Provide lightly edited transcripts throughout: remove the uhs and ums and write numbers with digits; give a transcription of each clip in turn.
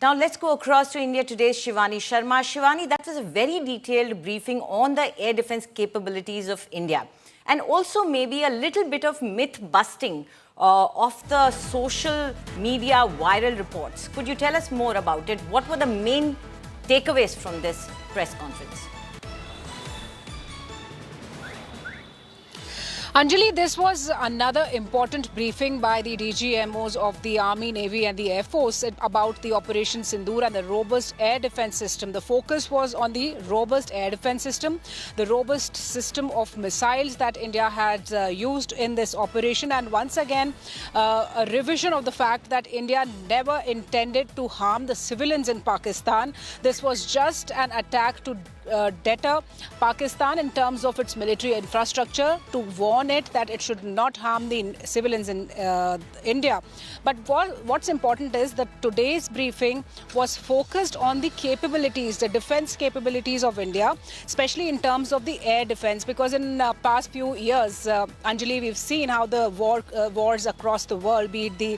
Now let's go across to India today's Shivani Sharma. Shivani, that was a very detailed briefing on the air defense capabilities of India, and also maybe a little bit of myth busting of the social media viral reports. Could you tell us more about it? What were the main takeaways from this press conference? Anjali, this was another important briefing by the DGMOs of the Army, Navy and the Air Force about the Operation Sindoor and the robust air defense system. The focus was on the robust air defense system, the robust system of missiles that India had used in this operation, and once again a revision of the fact that India never intended to harm the civilians in Pakistan. This was just an attack to deter Pakistan in terms of its military infrastructure, to warn it that it should not harm the civilians in India. But what's important is that today's briefing was focused on the capabilities, the defense capabilities of India, especially in terms of the air defense, because in past few years, Anjali, we've seen how the wars across the world, be it the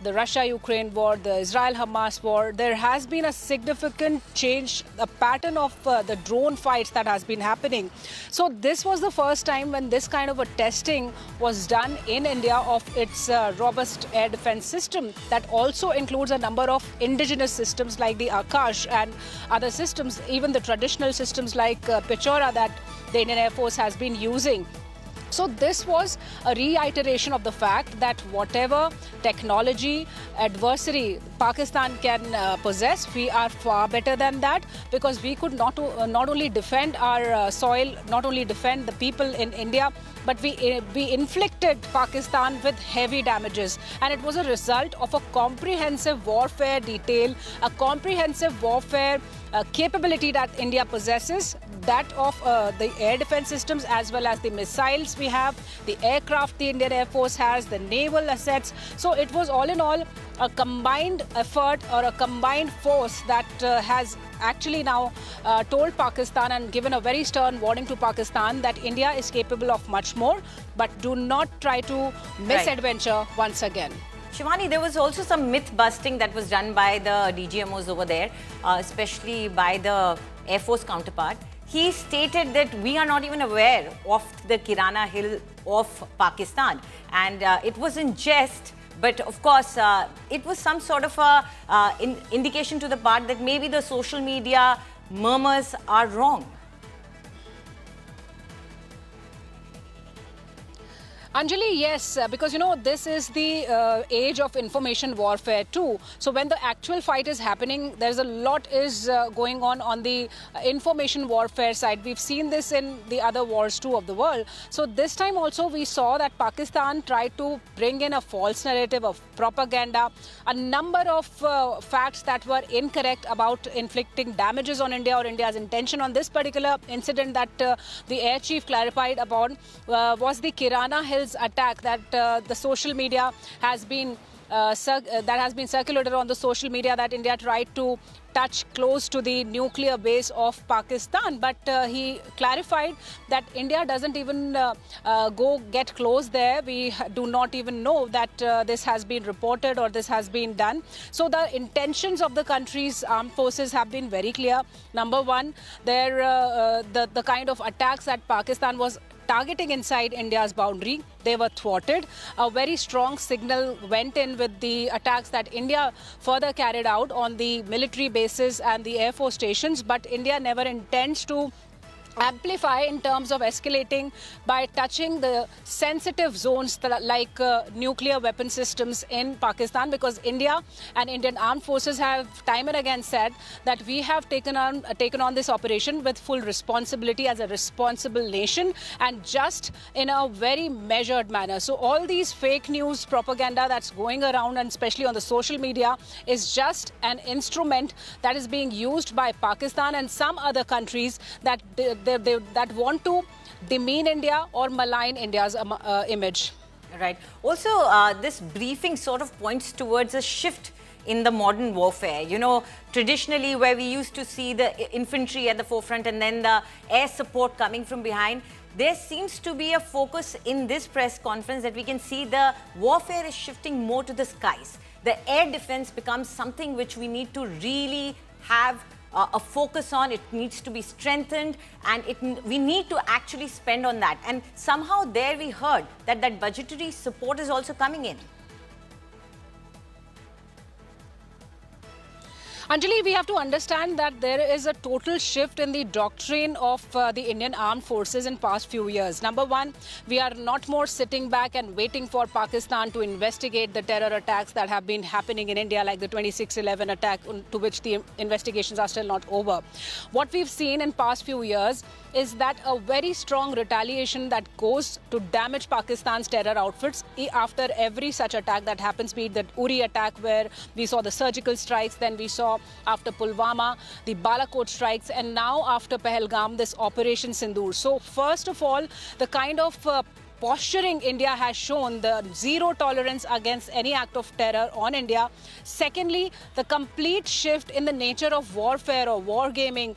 the Russia-Ukraine war, the Israel-Hamas war, there has been a significant change, a pattern of the drone fights that has been happening. So this was the first time when this kind of a testing was done in India of its robust air defense system that also includes a number of indigenous systems like the Akash and other systems, even the traditional systems like Pechora that the Indian Air Force has been using. So this was a reiteration of the fact that whatever technology adversary Pakistan can possess, we are far better than that, because we could not only defend our soil, not only defend the people in India, but we inflicted Pakistan with heavy damages. And it was a result of a comprehensive warfare detail, a comprehensive warfare capability that India possesses, that of the air defense systems as well as the missiles we have, the aircraft the Indian Air Force has, the naval assets. So it was all in all a combined effort or a combined force that has actually now told Pakistan and given a very stern warning to Pakistan that India is capable of much more, but do not try to misadventure once again. Shivani, there was also some myth busting that was done by the DGMOs over there, especially by the Air Force counterpart. He stated that we are not even aware of the Kirana Hill of Pakistan, and it was in jest. But of course, it was some sort of a indication to the part that maybe the social media murmurs are wrong. Anjali, yes, because this is the age of information warfare too. So when the actual fight is happening, there's a lot is going on the information warfare side. We've seen this in the other wars too of the world. So this time also we saw that Pakistan tried to bring in a false narrative of propaganda, a number of facts that were incorrect about inflicting damages on India or India's intention on this particular incident that the air chief clarified upon was the Kirana Hill attack that the social media has been circulated on the social media, that India tried to touch close to the nuclear base of Pakistan. But he clarified that India doesn't even go get close there. We do not even know that this has been reported or this has been done. So the intentions of the country's armed forces have been very clear. Number one, the kind of attacks that Pakistan was targeting inside India's boundary, they were thwarted. A very strong signal went in with the attacks that India further carried out on the military bases and the Air Force stations, but India never intends to amplify in terms of escalating by touching the sensitive zones like nuclear weapon systems in Pakistan, because India and Indian armed forces have time and again said that we have taken on this operation with full responsibility as a responsible nation and just in a very measured manner. So all these fake news propaganda that's going around, and especially on the social media, is just an instrument that is being used by Pakistan and some other countries that that want to demean India or malign India's image. Right. Also, this briefing sort of points towards a shift in the modern warfare. Traditionally where we used to see the infantry at the forefront and then the air support coming from behind, there seems to be a focus in this press conference that we can see the warfare is shifting more to the skies. the air defense becomes something which we need to really have a focus on. It needs to be strengthened, and we need to actually spend on that. And somehow there we heard that budgetary support is also coming in. Anjali, we have to understand that there is a total shift in the doctrine of the Indian armed forces in past few years. Number one, we are not more sitting back and waiting for Pakistan to investigate the terror attacks that have been happening in India, like the 26/11 attack, to which the investigations are still not over. What we've seen in past few years is that a very strong retaliation that goes to damage Pakistan's terror outfits after every such attack that happens, be it the Uri attack where we saw the surgical strikes, then we saw after Pulwama, the Balakot strikes, and now after Pahalgam, this Operation Sindoor. So first of all, the kind of posturing India has shown, the zero tolerance against any act of terror on India. Secondly, the complete shift in the nature of warfare or wargaming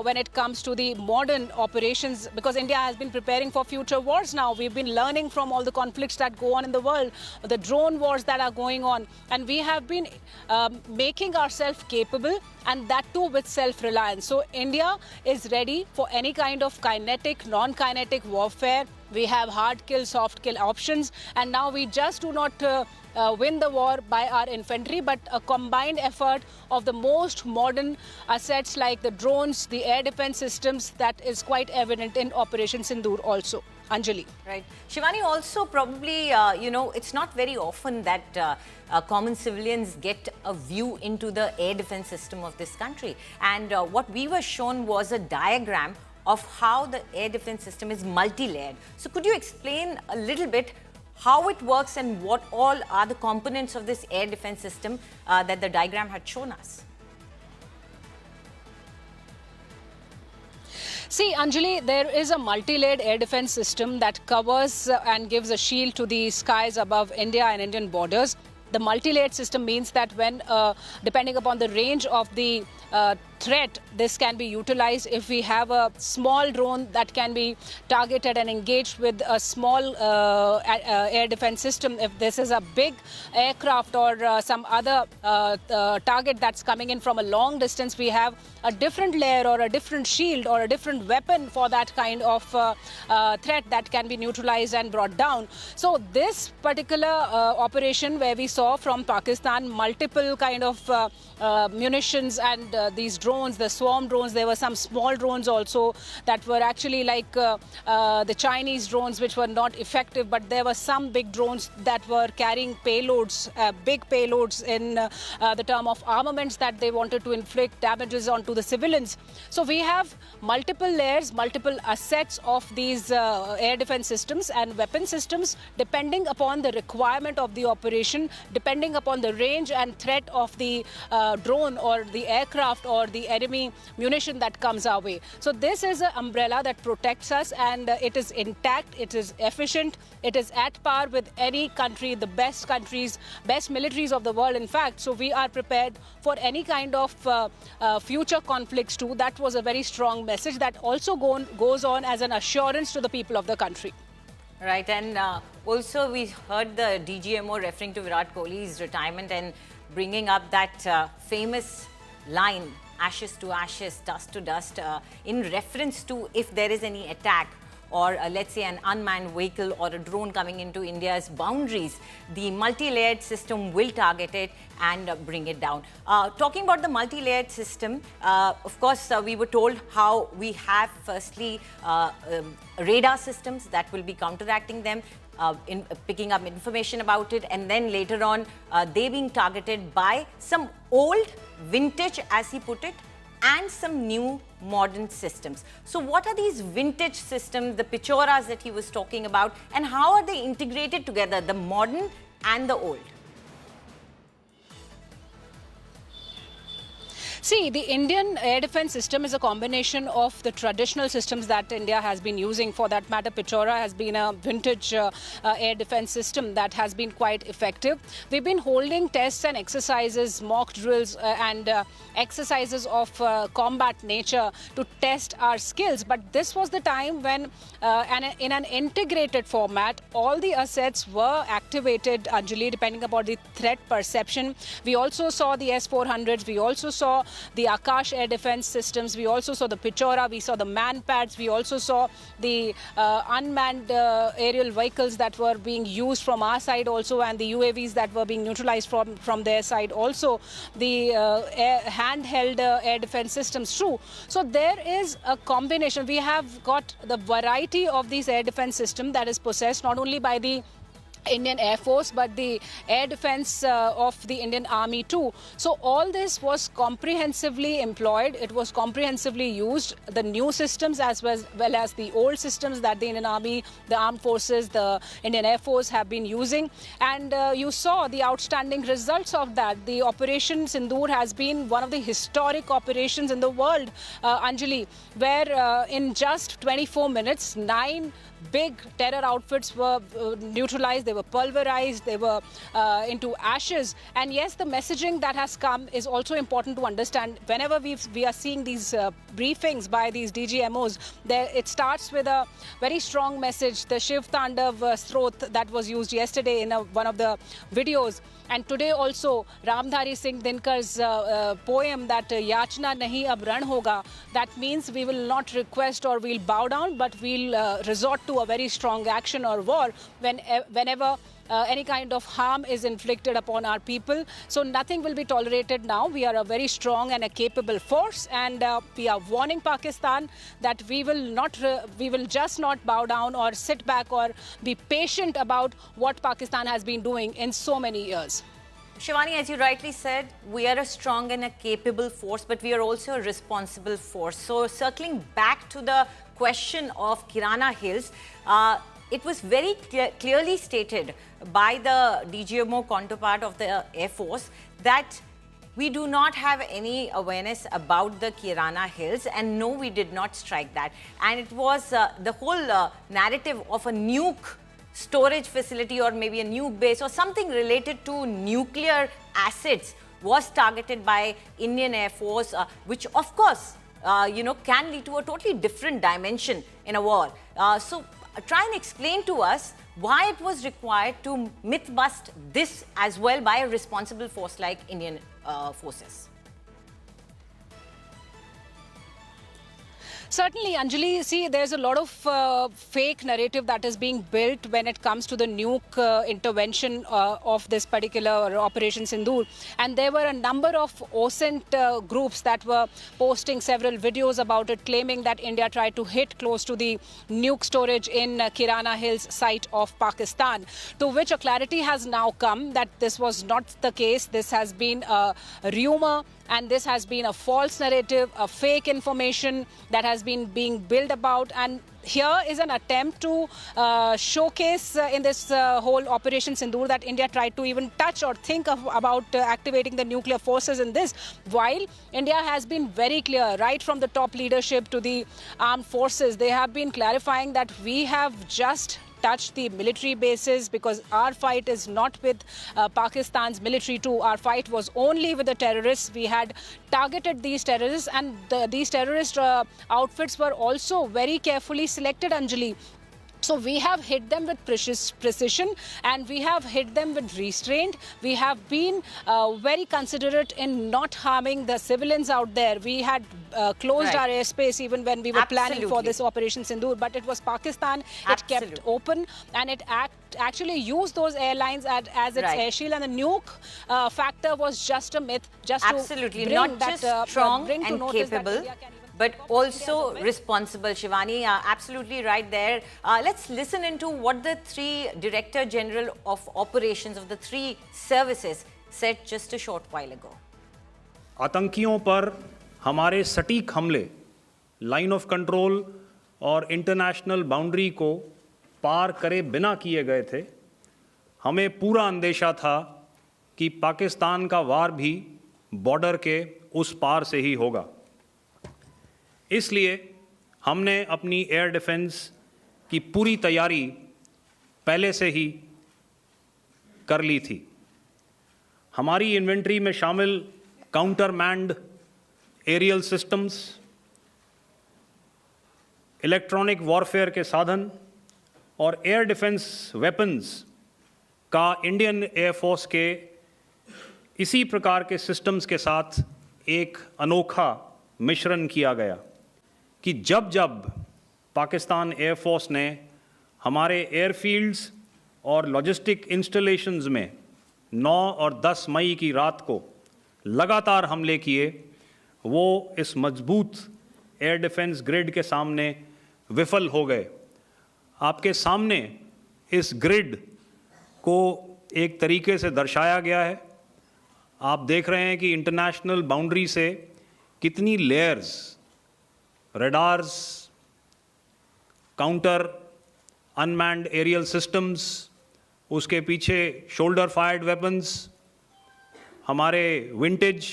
when it comes to the modern operations, because India has been preparing for future wars now. We've been learning from all the conflicts that go on in the world, the drone wars that are going on, and we have been making ourselves capable, and that too with self-reliance. So India is ready for any kind of kinetic, non-kinetic warfare. We have hard kill, soft kill options, and now we just do not win the war by our infantry, but a combined effort of the most modern assets like the drones, the air defense systems, that is quite evident in Operation Sindoor also. Anjali. Right. Shivani, also probably, it's not very often that common civilians get a view into the air defense system of this country. And what we were shown was a diagram of how the air defense system is multi-layered. So could you explain a little bit how it works and what all are the components of this air defense system that the diagram had shown us? See, Anjali, there is a multi-layered air defense system that covers and gives a shield to the skies above India and Indian borders. The multi-layered system means that when, depending upon the range of the threat, this can be utilized. If we have a small drone that can be targeted and engaged with a small air defense system, if this is a big aircraft or some other target that's coming in from a long distance, we have a different layer or a different shield or a different weapon for that kind of threat that can be neutralized and brought down. So this particular operation where we saw from Pakistan multiple kind of munitions and these drones, the swarm drones, there were some small drones also that were actually like the Chinese drones, which were not effective, but there were some big drones that were carrying payloads, big payloads in the term of armaments that they wanted to inflict damages onto the civilians. So we have multiple layers, multiple assets of these air defense systems and weapon systems, depending upon the requirement of the operation, depending upon the range and threat of the drone or the aircraft or the enemy munition that comes our way. So this is an umbrella that protects us, and it is intact, it is efficient, it is at par with any country, the best countries, best militaries of the world, in fact. So we are prepared for any kind of future conflicts too. That was a very strong message that also goes on as an assurance to the people of the country. Right, and also we heard the DGMO referring to Virat Kohli's retirement and bringing up that famous line, ashes to ashes, dust to dust, in reference to if there is any attack or let's say an unmanned vehicle or a drone coming into India's boundaries, the multi-layered system will target it and bring it down. Talking about the multi-layered system, of course, we were told how we have firstly radar systems that will be counteracting them, in picking up information about it, and then later on they being targeted by some old vintage, as he put it, and some new modern systems. So what are these vintage systems, the Pichoras that he was talking about, and how are they integrated together, the modern and the old? See, the Indian air defense system is a combination of the traditional systems that India has been using. For that matter, Pichora has been a vintage air defense system that has been quite effective. We've been holding tests and exercises, mock drills and exercises of combat nature to test our skills. But this was the time when, in an integrated format, all the assets were activated, Anjali, depending upon the threat perception. We also saw the S-400s. We also saw the Akash air defense systems. We also saw the Pichora. We saw the man pads. We also saw the unmanned aerial vehicles that were being used from our side also, and the UAVs that were being neutralized from their side also. The handheld air defense systems too. So there is a combination. We have got the variety of these air defense system that is possessed not only by the Indian Air Force, but the air defense of the Indian Army too. So all this was comprehensively employed. It was comprehensively used. The new systems as well as the old systems that the Indian Army, the Armed Forces, the Indian Air Force have been using. And you saw the outstanding results of that. The Operation Sindoor has been one of the historic operations in the world, Anjali, where in just 24 minutes, 9 big terror outfits were neutralized, they were pulverized, they were into ashes. And yes, the messaging that has come is also important to understand. Whenever we are seeing these briefings by these DGMOs, it starts with a very strong message. The Shiv Tandav Sroth that was used yesterday in one of the videos. And today also, Ramdhari Singh Dinkar's poem that Yachna Nahi Ab Ran Hoga, that means we will not request or we'll bow down, but we'll resort to a very strong action or war whenever any kind of harm is inflicted upon our people. So nothing will be tolerated now. We are a very strong and a capable force, and we are warning Pakistan that we will just not bow down or sit back or be patient about what Pakistan has been doing in so many years. Shivani, as you rightly said, we are a strong and a capable force, but we are also a responsible force. So circling back to the question of Kirana Hills, it was very clearly stated by the DGMO counterpart of the Air Force that we do not have any awareness about the Kirana Hills, and no, we did not strike that. And it was the whole narrative of a nuke storage facility or maybe a nuke base or something related to nuclear assets was targeted by Indian Air Force, which of course, can lead to a totally different dimension in a war. So try and explain to us why it was required to myth bust this as well by a responsible force like Indian forces. Certainly, Anjali, see, there's a lot of fake narrative that is being built when it comes to the nuke intervention of this particular Operation Sindoor. And there were a number of OSINT groups that were posting several videos about it, claiming that India tried to hit close to the nuke storage in Kirana Hills site of Pakistan, to which a clarity has now come that this was not the case. This has been a rumor, and this has been a false narrative, a fake information that has been being built about. And here is an attempt to showcase in this whole Operation Sindoor that India tried to even touch or think about activating the nuclear forces in this, while India has been very clear, right from the top leadership to the armed forces. They have been clarifying that we have just touch the military bases because our fight is not with Pakistan's military too. Our fight was only with the terrorists. We had targeted these terrorists, and these terrorist outfits were also very carefully selected, Anjali. So we have hit them with precision, and we have hit them with restraint. We have been very considerate in not harming the civilians out there. We had closed our airspace even when we were planning for this Operation Sindoor, but it was Pakistan. It kept open, and it actually used those airlines as its air shield, and the nuke factor was just a myth, just to bring not that, just strong bring to and notice capable, but also responsible. Shivani, absolutely right there. Let's listen into what the three Director General of Operations of the three services said just a short while ago. आतंकियों पर हमारे सटीक हमले line of control और international boundary को पार करे बिना किए गए थे। हमें पूरा अंदेशा था कि पाकिस्तान का वार भी बॉर्डर के उस पार से ही होगा। इसलिए हमने अपनी एयर डिफेंस की पूरी तैयारी पहले से ही कर ली थी। हमारी इन्वेंट्री में शामिल counter manned aerial systems, electronic warfare के साधन और एयर डिफेंस वेपन्स का इंडियन एयरफोर्स के इसी प्रकार के सिस्टम्स के साथ एक अनोखा मिश्रण किया गया कि जब जब पाकिस्तान एयरफोर्स ने हमारे एयरफील्ड्स और लॉजिस्टिक इंस्टॉलेशंस में 9 और 10 मई की रात को लगातार हमले किए, वो इस मजबूत एयर डिफेंस ग्रिड के सामने विफल हो गए। आपके सामने इस ग्रिड को एक तरीके से दर्शाया गया है। आप देख रहे हैं कि इंटरनेशनल बाउंड्री से कितनी layers, radars, counter unmanned aerial systems, उसके पीछे शोल्डर फायर्ड वेपन्स, हमारे विंटेज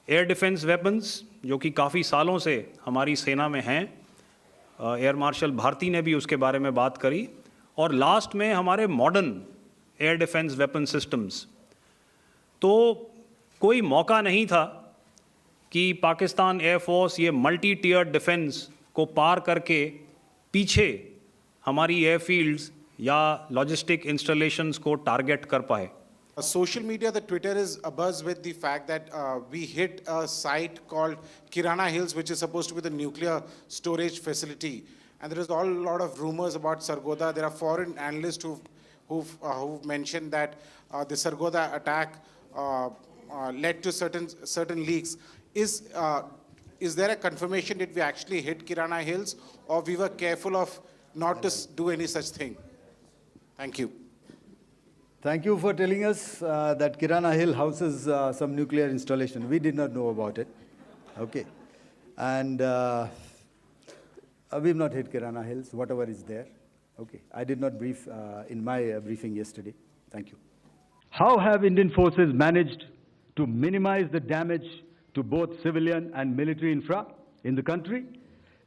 एयर डिफेंस वेपन्स जो कि काफ़ी सालों से हमारी सेना में हैं। एयर मार्शल भारती ने भी उसके बारे में बात करी। और लास्ट में हमारे modern air defence weapon systems. तो कोई मौका नहीं था कि पाकिस्तान एयरफोर्स ये मल्टी टियर डिफेंस को पार करके पीछे हमारी एयरफील्ड्स या लॉजिस्टिक इंस्टॉलेशंस को टारगेट कर पाए। Social media, the Twitter is abuzz with the fact that we hit a site called Kirana Hills, which is supposed to be the nuclear storage facility. And there is a lot of rumors about Sargodha. There are foreign analysts who've mentioned that the Sargodha attack led to certain leaks. Is there a confirmation that we actually hit Kirana Hills, or we were careful of not to do any such thing? Thank you. Thank you for telling us that Kirana Hill houses some nuclear installation. We did not know about it. Okay. And we've not hit Kirana Hills, whatever is there. Okay. I did not brief in my briefing yesterday. Thank you. How have Indian forces managed to minimize the damage to both civilian and military infra in the country,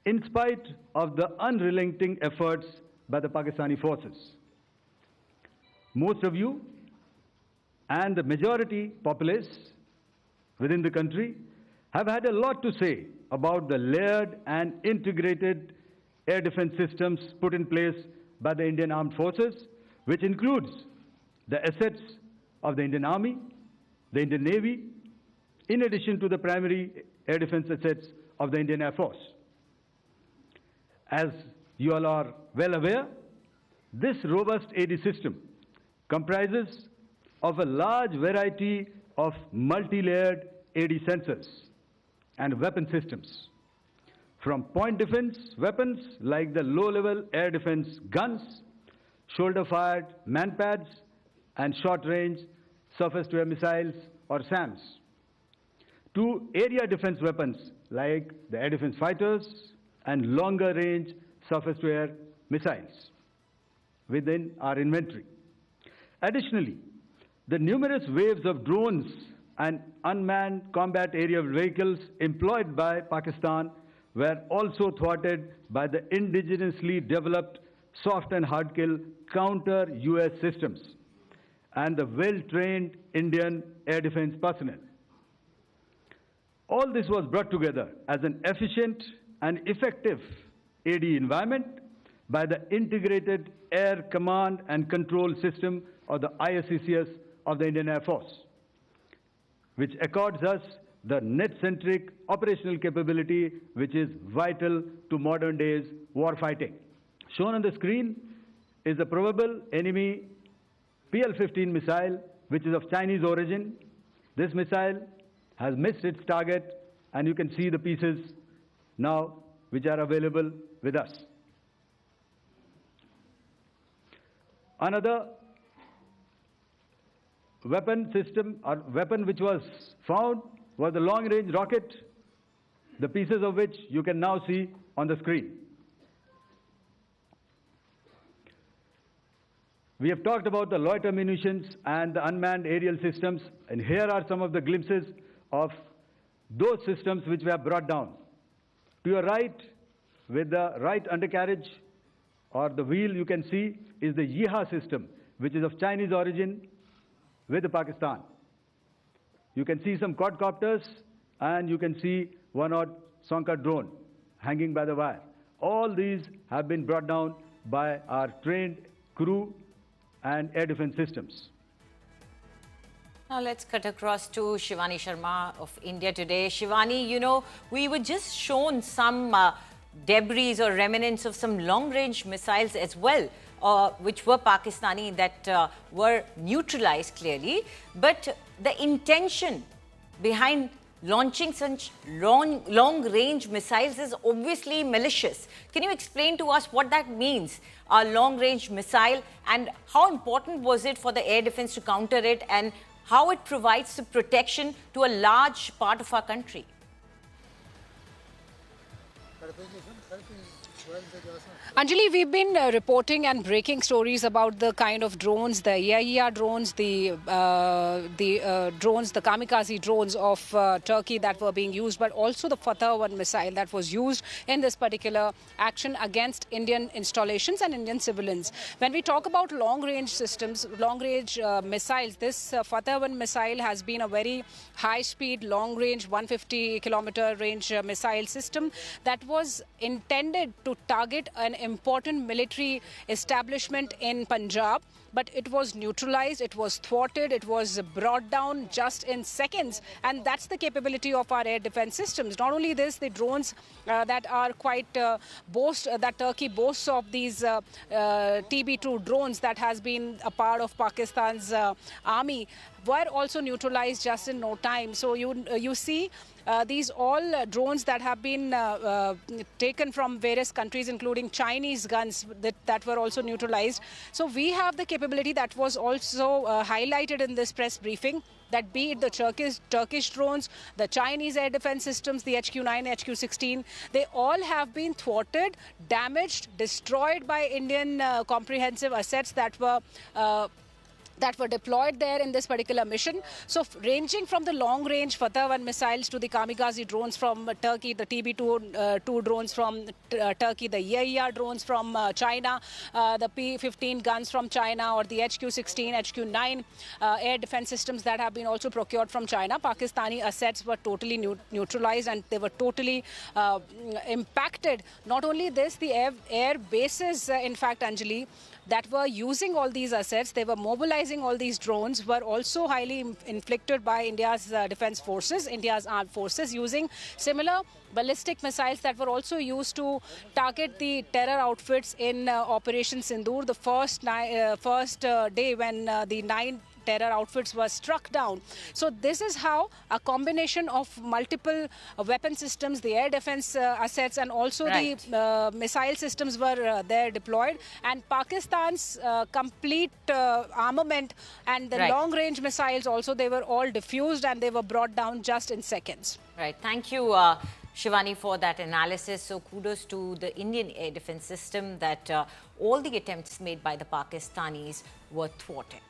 in spite of the unrelenting efforts by the Pakistani forces? Most of you and the majority populace within the country have had a lot to say about the layered and integrated air defense systems put in place by the Indian Armed Forces, which includes the assets of the Indian Army, the Indian Navy, in addition to the primary air defense assets of the Indian Air Force. As you all are well aware, this robust AD system comprises of a large variety of multi-layered AD sensors and weapon systems, from point defense weapons like the low-level air defense guns, shoulder-fired manpads, and short-range surface-to-air missiles or SAMs, to area defense weapons like the air defense fighters and longer-range surface-to-air missiles within our inventory. Additionally, the numerous waves of drones and unmanned combat aerial vehicles employed by Pakistan were also thwarted by the indigenously developed soft and hard kill counter-US systems and the well-trained Indian air defense personnel. All this was brought together as an efficient and effective AD environment by the Integrated Air Command and Control System, or the ISCCS of the Indian Air Force, which accords us the net-centric operational capability which is vital to modern days war fighting. Shown on the screen is the probable enemy PL-15 missile, which is of Chinese origin. This missile has missed its target, and you can see the pieces now which are available with us. Another weapon system or weapon which was found was the long-range rocket, the pieces of which you can now see on the screen. We have talked about the loiter munitions and the unmanned aerial systems, and here are some of the glimpses of those systems which were brought down. To your right, with the right undercarriage or the wheel, you can see is the Yeeha system, which is of Chinese origin with Pakistan. You can see some quadcopters, and you can see one odd Sonka drone hanging by the wire. All these have been brought down by our trained crew and air defense systems. Now let's cut across to Shivani Sharma of India Today. Shivani, you know, we were just shown some debris or remnants of some long-range missiles as well, which were Pakistani, that were neutralized clearly. But the intention behind launching such long-range missiles is obviously malicious. Can you explain to us what that means, a long-range missile, and how important was it for the air defense to counter it, and how it provides the protection to a large part of our country? Anjali, we've been reporting and breaking stories about the kind of drones, the EIER drones, the drones, the kamikaze drones of Turkey that were being used, but also the Fateh-1 missile that was used in this particular action against Indian installations and Indian civilians. When we talk about long-range systems, long-range missiles, this Fateh-1 missile has been a very high-speed, long-range, 150-kilometer range missile system that was intended to target an important military establishment in Punjab, but it was neutralized, it was thwarted, it was brought down just in seconds, and that's the capability of our air defense systems. Not only this, the drones that are quite that Turkey boasts of, these TB2 drones that has been a part of Pakistan's army, were also neutralized just in no time. So you see these all drones that have been taken from various countries, including Chinese guns that were also neutralized. So we have the capability that was also highlighted in this press briefing, that be it the Turkish drones, the Chinese air defense systems, the HQ-9, HQ-16, they all have been thwarted, damaged, destroyed by Indian comprehensive assets that were deployed there in this particular mission. So ranging from the long-range Fateh-1 missiles to the kamikaze drones from Turkey, the TB2 drones from Turkey, the EIER drones from China, the P-15 guns from China, or the HQ-16, HQ-9 air defense systems that have been also procured from China. Pakistani assets were totally neutralized, and they were totally impacted. Not only this, the air bases, in fact, Anjali, that were using all these assets, they were mobilizing all these drones, were also highly inflicted by India's defense forces, India's armed forces, using similar ballistic missiles that were also used to target the terror outfits in Operation Sindoor, the first day when the 9 terror outfits were struck down. So this is how a combination of multiple weapon systems, the air defense assets, and also the missile systems were there deployed. And Pakistan's complete armament and the long-range missiles also, they were all diffused and they were brought down just in seconds. Right. Thank you, Shivani, for that analysis. So kudos to the Indian air defense system that all the attempts made by the Pakistanis were thwarted.